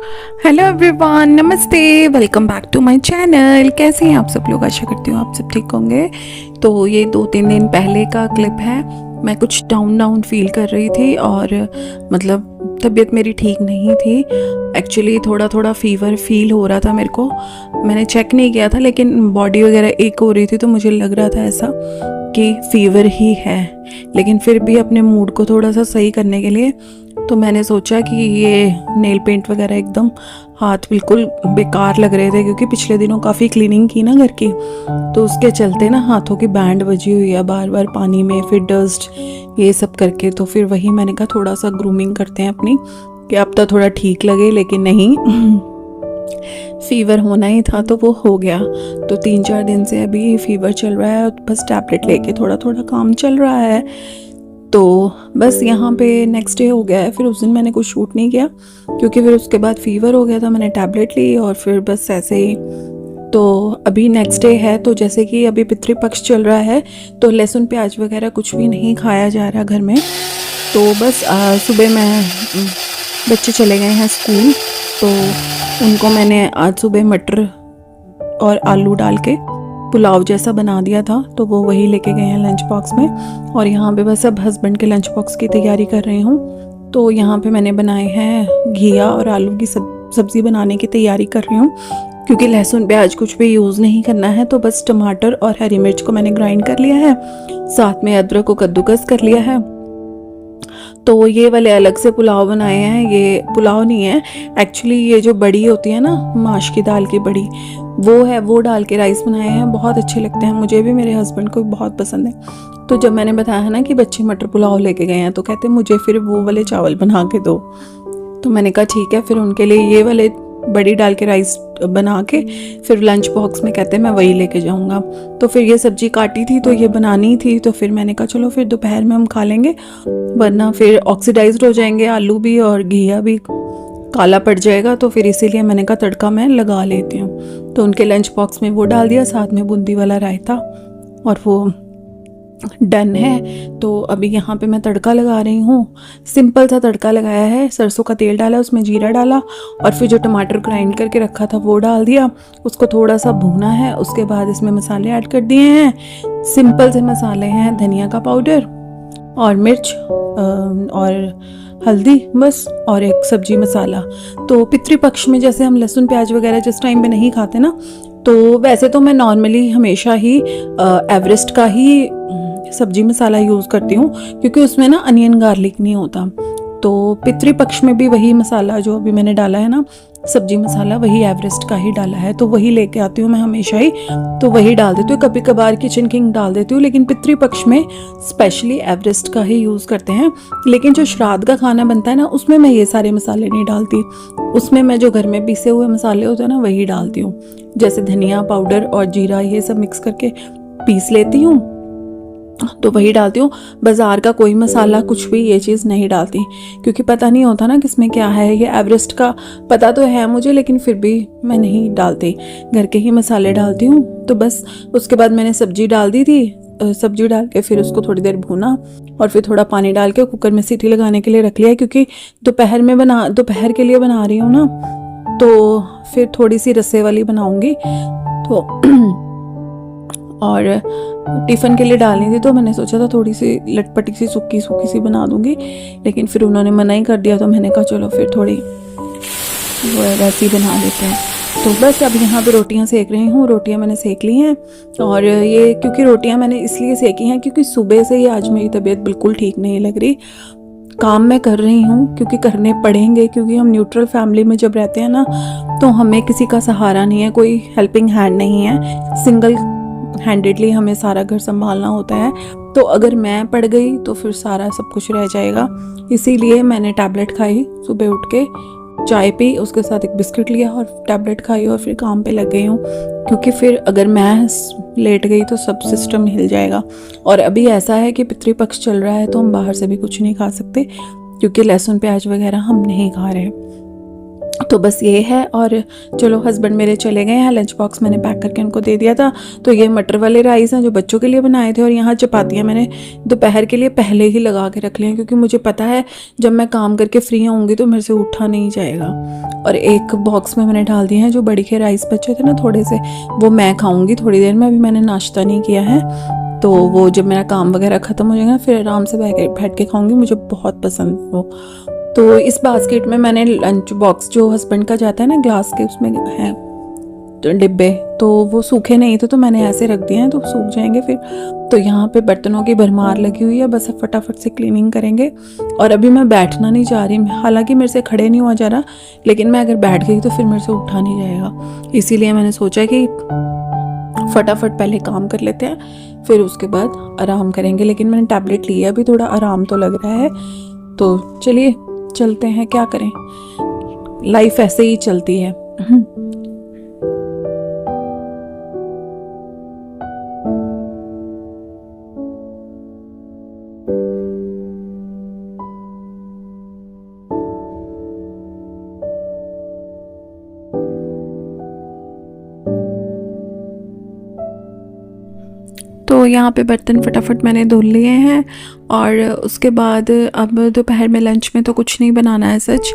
Hello everyone, नमस्ते, welcome back to my channel. कैसे हैं आप सब लोग? आशा करती हूँ आप सब ठीक होंगे। तो ये 2-3 दिन पहले का क्लिप है। मैं कुछ डाउन डाउन फील कर रही थी और मतलब तबीयत मेरी ठीक नहीं थी। एक्चुअली थोड़ा थोड़ा फीवर फील हो रहा था मेरे को। मैंने चेक नहीं किया था लेकिन बॉडी वगैरह एक हो रही थी तो मुझे लग रहा था ऐसा कि फीवर ही है। लेकिन फिर भी अपने मूड को थोड़ा सा सही करने के लिए तो मैंने सोचा कि ये नेल पेंट वगैरह एकदम हाथ बिल्कुल बेकार लग रहे थे क्योंकि पिछले दिनों काफ़ी क्लीनिंग की ना घर की, तो उसके चलते ना हाथों की बैंड बजी हुई है बार बार पानी में, फिर डस्ट ये सब करके। तो फिर वही मैंने कहा थोड़ा सा ग्रूमिंग करते हैं अपनी कि अब तो थोड़ा ठीक लगे, लेकिन नहीं फीवर होना ही था तो वो हो गया। तो 3-4 दिन से अभी फीवर चल रहा है, बस टैबलेट लेके थोड़ा थोड़ा काम चल रहा है। तो बस यहाँ पे नेक्स्ट डे हो गया है, फिर उस दिन मैंने कुछ शूट नहीं किया क्योंकि फिर उसके बाद फीवर हो गया था। मैंने टैबलेट ली और फिर बस ऐसे ही। तो अभी नेक्स्ट डे है, तो जैसे कि अभी पितृपक्ष चल रहा है तो लहसुन प्याज वगैरह कुछ भी नहीं खाया जा रहा घर में। तो बस सुबह मैं बच्चे चले गए हैं स्कूल, तो उनको मैंने आज सुबह मटर और आलू डाल के पुलाव जैसा बना दिया था, तो वो वही लेके गए हैं लंच बॉक्स में। और यहाँ पे बस अब हस्बैंड के लंच बॉक्स की तैयारी कर रही हूँ। तो यहाँ पे मैंने बनाए हैं घिया और आलू की सब्ज़ी बनाने की तैयारी कर रही हूँ क्योंकि लहसुन प्याज कुछ भी यूज़ नहीं करना है। तो बस टमाटर और हरी मिर्च को मैंने ग्राइंड कर लिया है, साथ में अदरक को कद्दूकस कर लिया है। तो ये वाले अलग से पुलाव बनाए हैं। ये पुलाव नहीं है एक्चुअली, ये जो बड़ी होती है ना माश की दाल की बड़ी, वो है, वो डाल के राइस बनाए हैं। बहुत अच्छे लगते हैं मुझे भी, मेरे हस्बैंड को भी बहुत पसंद है। तो जब मैंने बताया ना कि बच्चे मटर पुलाव लेके गए हैं तो कहते मुझे फिर वो वाले चावल बना के दो। तो मैंने कहा ठीक है, फिर उनके लिए ये वाले बड़ी डाल के राइस बना के फिर लंच बॉक्स में कहते हैं मैं वही लेके जाऊंगा। तो फिर ये सब्जी काटी थी तो ये बनानी थी, तो फिर मैंने कहा चलो फिर दोपहर में हम खा लेंगे, वरना फिर ऑक्सीडाइज्ड हो जाएंगे आलू भी और घिया भी काला पड़ जाएगा। तो फिर इसीलिए मैंने कहा तड़का मैं लगा लेती हूँ। तो उनके लंच बॉक्स में वो डाल दिया, साथ में बूंदी वाला रायता, और वो डन है। तो अभी यहाँ पे मैं तड़का लगा रही हूँ। सिंपल सा तड़का लगाया है, सरसों का तेल डाला, उसमें जीरा डाला और फिर जो टमाटर ग्राइंड करके रखा था वो डाल दिया, उसको थोड़ा सा भूना है। उसके बाद इसमें मसाले ऐड कर दिए हैं। सिंपल से मसाले हैं, धनिया का पाउडर और मिर्च और हल्दी बस, और एक सब्जी मसाला। तो पितृपक्ष में जैसे हम लहसुन प्याज वगैरह जिस टाइम पे नहीं खाते ना, तो वैसे तो मैं नॉर्मली हमेशा ही एवरेस्ट का ही सब्जी मसाला यूज़ करती हूँ क्योंकि उसमें ना अनियन गार्लिक नहीं होता। तो पितृपक्ष में भी वही मसाला जो अभी मैंने डाला है ना, सब्जी मसाला, वही एवरेस्ट का ही डाला है। तो वही लेके आती हूँ मैं हमेशा ही, तो वही डाल देती हूँ। कभी कभार किचन किंग डाल देती हूँ, लेकिन पितृपक्ष में स्पेशली एवरेस्ट का ही यूज़ करते हैं। लेकिन जो श्राद्ध का खाना बनता है ना, उसमें मैं ये सारे मसाले नहीं डालती। उसमें मैं जो घर में पीसे हुए मसाले होते हैं ना वही डालती हूँ, जैसे धनिया पाउडर और जीरा ये सब मिक्स करके पीस लेती हूँ, तो वही डालती हूँ। बाज़ार का कोई मसाला कुछ भी ये चीज़ नहीं डालती क्योंकि पता नहीं होता ना किसमें क्या है। ये एवरेस्ट का पता तो है मुझे, लेकिन फिर भी मैं नहीं डालती, घर के ही मसाले डालती हूँ। तो बस उसके बाद मैंने सब्जी डाल दी थी, सब्जी डाल के फिर उसको थोड़ी देर भूना और फिर थोड़ा पानी डाल के कुकर में सीटी लगाने के लिए रख लिया क्योंकि दोपहर के लिए बना रही हूँ ना, तो फिर थोड़ी सी रस्से वाली बनाऊँगी। तो और टिफ़िन के लिए डालनी थी, तो मैंने सोचा था थोड़ी सी लटपटी सी सूखी सी बना दूंगी, लेकिन फिर उन्होंने मना ही कर दिया। तो मैंने कहा चलो फिर थोड़ी वो वैसी बना लेते हैं। तो बस अब यहाँ पे रोटियाँ सेक रही हूँ। रोटियाँ मैंने सेक ली हैं, और ये क्योंकि रोटियाँ मैंने इसलिए सेकी हैं क्योंकि सुबह से ही आज मेरी तबीयत बिल्कुल ठीक नहीं लग रही। काम मैं कर रही हूँ क्योंकि करने पड़ेंगे, क्योंकि हम न्यूट्रल फैमिली में जब रहते हैं ना तो हमें किसी का सहारा नहीं है, कोई हेल्पिंग हैंड नहीं है, सिंगल हैंडेडली हमें सारा घर संभालना होता है। तो अगर मैं पड़ गई तो फिर सारा सब कुछ रह जाएगा। इसीलिए मैंने टैबलेट खाई, सुबह उठ के चाय पी, उसके साथ एक बिस्किट लिया और टैबलेट खाई और फिर काम पे लग गई हूँ, क्योंकि फिर अगर मैं लेट गई तो सब सिस्टम हिल जाएगा। और अभी ऐसा है कि पितृपक्ष चल रहा है तो हम बाहर से भी कुछ नहीं खा सकते क्योंकि लहसुन प्याज वगैरह हम नहीं खा रहे। तो बस ये है। और चलो हस्बैंड मेरे चले गए हैं, लंच बॉक्स मैंने पैक करके उनको दे दिया था। तो ये मटर वाले राइस हैं जो बच्चों के लिए बनाए थे, और यहाँ चपातियाँ मैंने दोपहर के लिए पहले ही लगा के रख ली हैं, क्योंकि मुझे पता है जब मैं काम करके फ्री होंगी तो मेरे से उठा नहीं जाएगा। और एक बॉक्स में मैंने डाल दिए हैं जो बड़ी के राइस बचे थे ना थोड़े से, वो मैं खाऊँगी थोड़ी देर में। अभी मैंने नाश्ता नहीं किया है, तो वो जब मेरा काम वगैरह ख़त्म हो जाएगा फिर आराम से बैठ के खाऊँगी, मुझे बहुत पसंद है वो। तो इस बास्केट में मैंने लंच बॉक्स जो हस्बैंड का जाता है ना ग्लास के, उसमें है तो डिब्बे, तो वो सूखे नहीं थे तो मैंने ऐसे रख दिए हैं, तो सूख जाएंगे फिर। तो यहाँ पे बर्तनों की भरमार लगी हुई है, बस अब फटाफट से क्लीनिंग करेंगे। और अभी मैं बैठना नहीं चाह रही, हालांकि मेरे से खड़े नहीं हुआ जा रहा, लेकिन मैं अगर बैठ गई तो फिर मेरे से उठा नहीं जाएगा। इसीलिए मैंने सोचा कि फटाफट पहले काम कर लेते हैं, फिर उसके बाद आराम करेंगे। लेकिन मैंने टैबलेट लिया, अभी थोड़ा आराम तो लग रहा है। तो चलिए चलते हैं, क्या करें, लाइफ ऐसे ही चलती है। तो यहाँ पे बर्तन फटाफट मैंने धुल लिए हैं, और उसके बाद अब दोपहर में लंच में तो कुछ नहीं बनाना है सच,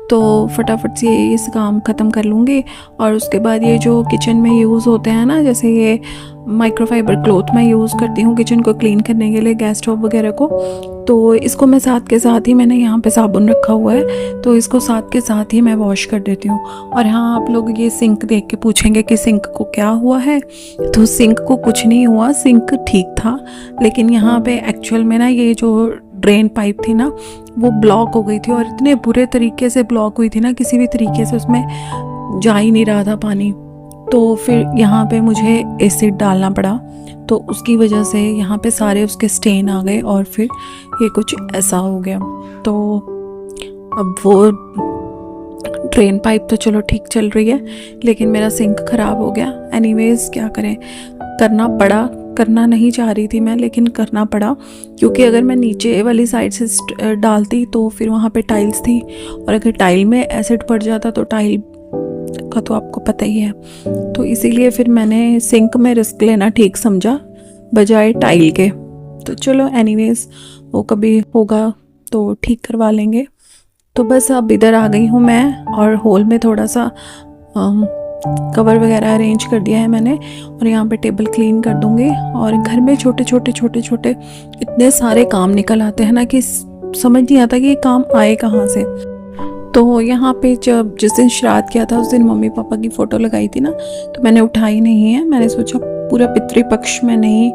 तो फटाफट से इस काम ख़त्म कर लूँगी। और उसके बाद ये जो किचन में यूज़ होते हैं ना, जैसे ये माइक्रोफाइबर क्लॉथ मैं यूज़ करती हूँ किचन को क्लीन करने के लिए, गैस स्टोव वगैरह को, तो इसको मैं साथ के साथ ही, मैंने यहाँ पे साबुन रखा हुआ है तो इसको साथ के साथ ही मैं वॉश कर देती हूँ। और हाँ, आप लोग ये सिंक देख के पूछेंगे कि सिंक को क्या हुआ है, तो सिंक को कुछ नहीं हुआ, सिंक ठीक था, लेकिन यहाँ पे एक्चुअल में ना ये जो ड्रेन पाइप थी ना वो ब्लॉक हो गई थी, और इतने बुरे तरीके से ब्लॉक हुई थी ना, किसी भी तरीके से उसमें जा ही नहीं रहा था पानी। तो फिर यहाँ पे मुझे एसिड डालना पड़ा, तो उसकी वजह से यहाँ पे सारे उसके स्टेन आ गए, और फिर ये कुछ ऐसा हो गया। तो अब वो ड्रेन पाइप तो चलो ठीक चल रही है, लेकिन मेरा सिंक ख़राब हो गया। एनीवेज क्या करें, करना पड़ा, करना नहीं चाह रही थी मैं, लेकिन करना पड़ा, क्योंकि अगर मैं नीचे वाली साइड से डालती तो फिर वहाँ पे टाइल्स थी, और अगर टाइल में एसिड पड़ जाता तो टाइल का तो आपको पता ही है। तो इसीलिए फिर मैंने सिंक में रिस्क लेना ठीक समझा बजाय टाइल के। तो चलो एनीवेज वो कभी होगा तो ठीक करवा लेंगे। तो बस अब इधर आ गई हूँ मैं, और हॉल में थोड़ा सा कवर वगैरह अरेंज कर दिया है मैंने, और यहाँ पे टेबल क्लीन कर दूँगी। और घर में छोटे छोटे इतने सारे काम निकल आते हैं ना कि समझ नहीं आता कि ये काम आए कहाँ से। तो यहाँ पे जब जिस दिन श्राद्ध किया था उस दिन मम्मी पापा की फ़ोटो लगाई थी ना, तो मैंने उठाई नहीं है। मैंने सोचा पूरा पितृपक्ष में नहीं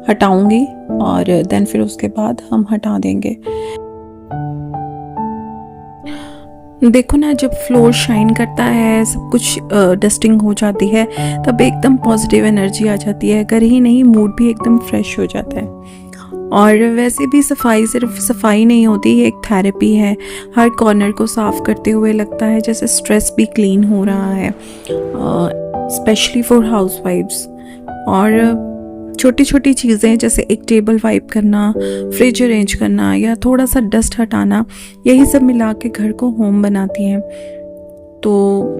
हटाऊँगी, और देन फिर उसके बाद हम हटा देंगे। देखो ना, जब फ्लोर शाइन करता है, सब कुछ डस्टिंग हो जाती है, तब एकदम पॉजिटिव एनर्जी आ जाती है, घर ही नहीं मूड भी एकदम फ्रेश हो जाता है। और वैसे भी सफाई सिर्फ सफाई नहीं होती, ये एक थेरेपी है। हर कॉर्नर को साफ करते हुए लगता है जैसे स्ट्रेस भी क्लीन हो रहा है, स्पेशली फॉर हाउसवाइफ्स। और छोटी छोटी चीज़ें जैसे एक टेबल वाइप करना, फ्रिज अरेंज करना, या थोड़ा सा डस्ट हटाना, यही सब मिला के घर को होम बनाती हैं। तो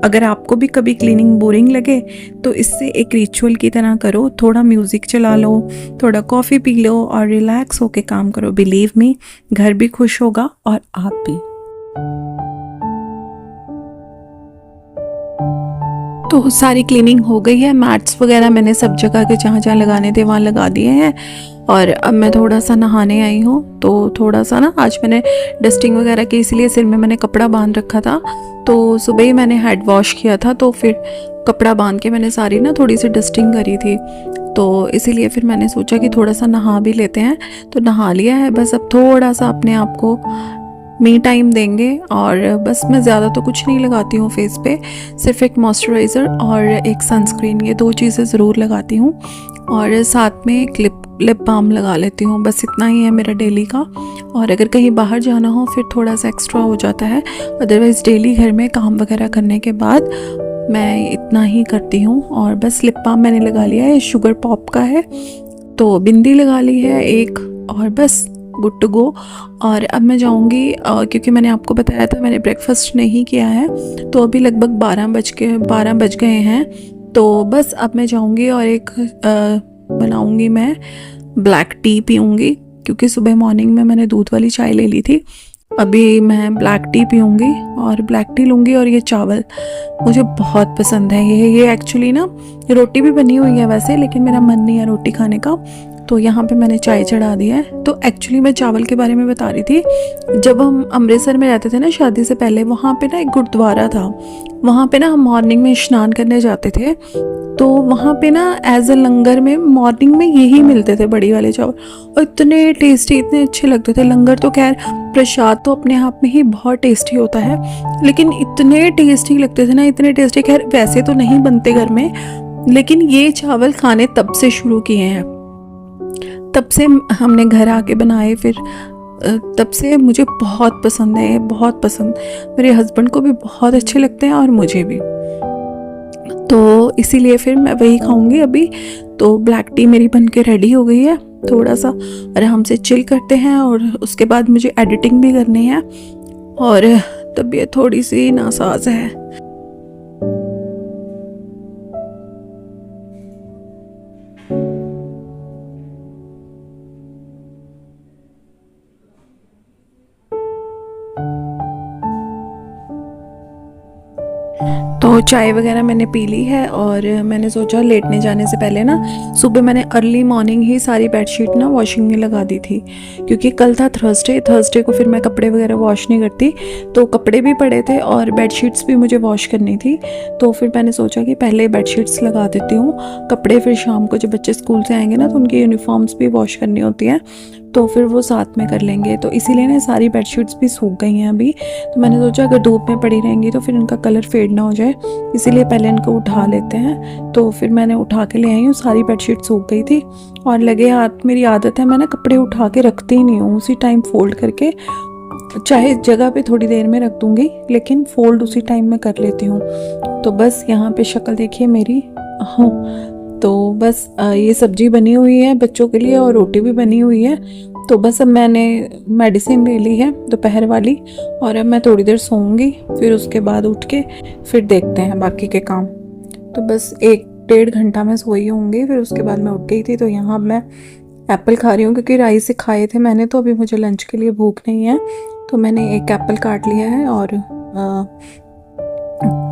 अगर आपको भी कभी क्लीनिंग बोरिंग लगे तो इससे एक रिचुअल की तरह करो, थोड़ा म्यूज़िक चला लो, थोड़ा कॉफ़ी पी लो और रिलैक्स होके काम करो। बिलीव मी, घर भी खुश होगा और आप भी। तो सारी क्लीनिंग हो गई है, मैट्स वगैरह मैंने सब जगह के जहाँ जहाँ लगाने थे वहाँ लगा दिए हैं। और अब मैं थोड़ा सा नहाने आई हूँ, तो थोड़ा सा ना आज मैंने डस्टिंग वगैरह की, इसलिए सिर में मैंने कपड़ा बांध रखा था, तो सुबह ही मैंने हेड वॉश किया था, तो फिर कपड़ा बांध के मैंने सारी ना थोड़ी सी डस्टिंग करी थी, तो इसीलिए फिर मैंने सोचा कि थोड़ा सा नहा भी लेते हैं। तो नहा लिया है, बस अब थोड़ा सा अपने आप को मी टाइम देंगे। और बस मैं ज़्यादा तो कुछ नहीं लगाती हूँ फेस पे, सिर्फ एक मॉइस्चराइज़र और एक सनस्क्रीन, ये 2 चीज़ें ज़रूर लगाती हूँ, और साथ में एक लिप बाम लगा लेती हूँ। बस इतना ही है मेरा डेली का। और अगर कहीं बाहर जाना हो फिर थोड़ा सा एक्स्ट्रा हो जाता है, अदरवाइज़ डेली घर में काम वगैरह करने के बाद मैं इतना ही करती हूँ। और बस लिप बाम मैंने लगा लिया है, शुगर पॉप का है, तो बिंदी लगा ली है एक, और बस गुड टू गो। और अब मैं जाऊंगी क्योंकि मैंने आपको बताया था मैंने ब्रेकफास्ट नहीं किया है, तो अभी लगभग 12 बज गए हैं। तो बस अब मैं जाऊंगी और एक बनाऊंगी, मैं ब्लैक टी पीऊँगी क्योंकि सुबह मॉर्निंग में मैंने दूध वाली चाय ले ली थी। अभी मैं ब्लैक टी पीऊँगी और ब्लैक टी लूँगी। और ये चावल मुझे बहुत पसंद है। ये एक्चुअली ना, रोटी भी बनी हुई है वैसे, लेकिन मेरा मन नहीं है रोटी खाने का, तो यहाँ पे मैंने चाय चढ़ा दी है। तो एक्चुअली मैं चावल के बारे में बता रही थी, जब हम अमृतसर में रहते थे ना शादी से पहले, वहाँ पे ना एक गुरुद्वारा था, वहाँ पे ना हम मॉर्निंग में स्नान करने जाते थे, तो वहाँ पे ना एज अ लंगर में मॉर्निंग में यही मिलते थे बड़ी वाले चावल, और इतने टेस्टी, इतने अच्छे लगते थे। लंगर तो खैर प्रसाद तो अपने आप में ही बहुत टेस्टी होता है, लेकिन इतने टेस्टी लगते थे ना, इतने टेस्टी। खैर वैसे तो नहीं बनते घर में, लेकिन ये चावल खाने तब से शुरू किए हैं, तब से हमने घर आके बनाए, फिर तब से मुझे बहुत पसंद है, बहुत पसंद। मेरे हस्बैंड को भी बहुत अच्छे लगते हैं और मुझे भी, तो इसीलिए फिर मैं वही खाऊंगी अभी। तो ब्लैक टी मेरी बन के रेडी हो गई है। थोड़ा सा आराम से चिल करते हैं और उसके बाद मुझे एडिटिंग भी करनी है, और तबीयत थोड़ी सी नासाज है। तो चाय वगैरह मैंने पी ली है, और मैंने सोचा लेटने जाने से पहले ना, सुबह मैंने अर्ली मॉर्निंग ही सारी बेडशीट ना वॉशिंग में लगा दी थी, क्योंकि कल था थर्सडे को फिर मैं कपड़े वगैरह वॉश नहीं करती, तो कपड़े भी पड़े थे और बेडशीट्स भी मुझे वॉश करनी थी। तो फिर मैंने सोचा कि पहले बेडशीट्स लगा देती हूँ, कपड़े फिर शाम को जब बच्चे स्कूल से आएंगे ना, तो उनकी यूनिफॉर्म्स भी वॉश करनी होती हैं, तो फिर वो साथ में कर लेंगे। तो इसीलिए ना सारी बेडशीट्स भी सूख गई हैं अभी, तो मैंने सोचा अगर धूप में पड़ी रहेंगी तो फिर इनका कलर फेड ना हो जाए, इसीलिए पहले इनको उठा लेते हैं। तो फिर मैंने उठा के ले आई हूँ, सारी बेडशीट सूख गई थी। और लगे हाथ, मेरी आदत है मैं ना कपड़े उठा के रखती ही नहीं हूँ, उसी टाइम फोल्ड करके, चाहे जगह पे थोड़ी देर में रख दूँगी, लेकिन फोल्ड उसी टाइम में कर लेती हूँ। तो बस यहाँ पे शक्ल देखिए मेरी। हाँ, तो बस ये सब्जी बनी हुई है बच्चों के लिए और रोटी भी बनी हुई है। तो बस अब मैंने मेडिसिन ले ली है दोपहर वाली, और अब मैं थोड़ी देर सोऊंगी, फिर उसके बाद उठ के फिर देखते हैं बाकी के काम। तो बस 1-1.5 घंटा मैं सोई होंगी, फिर उसके बाद मैं उठ गई थी। तो यहाँ मैं एप्पल खा रही हूँ क्योंकि राइस से खाए थे मैंने, तो अभी मुझे लंच के लिए भूख नहीं है, तो मैंने एक एप्पल काट लिया है। और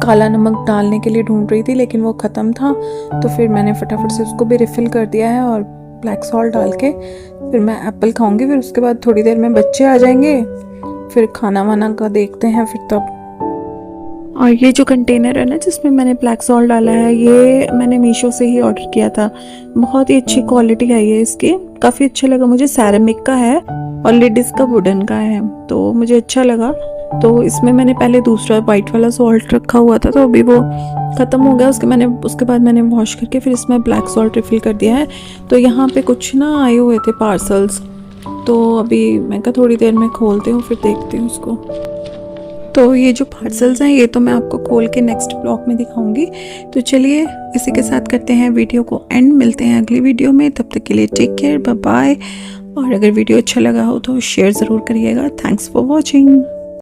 काला नमक डालने के लिए ढूंढ रही थी, लेकिन वो ख़त्म था, तो फिर मैंने फटाफट से उसको भी रिफ़िल कर दिया है, और ब्लैक सॉल्ट डाल के फिर मैं एप्पल खाऊंगी। फिर उसके बाद थोड़ी देर में बच्चे आ जाएंगे, फिर खाना वाना का देखते हैं फिर तब। और ये जो कंटेनर है ना जिसमें मैंने ब्लैक सॉल्ट डाला है, ये मैंने मीशो से ही ऑर्डर किया था, बहुत ही अच्छी क्वालिटी आई है इसकी, काफ़ी अच्छा लगा मुझे। सैरामिक का है और लिड इसका वुडन का है, तो मुझे अच्छा लगा। तो इसमें मैंने पहले दूसरा वाइट वाला सॉल्ट रखा हुआ था, तो अभी वो ख़त्म हो गया, उसके बाद मैंने वॉश करके फिर इसमें ब्लैक सॉल्ट रिफ़िल कर दिया है। तो यहाँ पे कुछ ना आए हुए थे पार्सल्स, तो अभी मैं कहा थोड़ी देर में खोलती हूँ, फिर देखती हूँ उसको। तो ये जो पार्सल्स हैं ये तो मैं आपको खोल के नेक्स्ट ब्लॉग में दिखाऊंगी। तो चलिए इसी के साथ करते हैं वीडियो को एंड, मिलते हैं अगली वीडियो में, तब तक के लिए टेक केयर, बाय बाय। और अगर वीडियो अच्छा लगा हो तो शेयर ज़रूर करिएगा। Thanks for watching.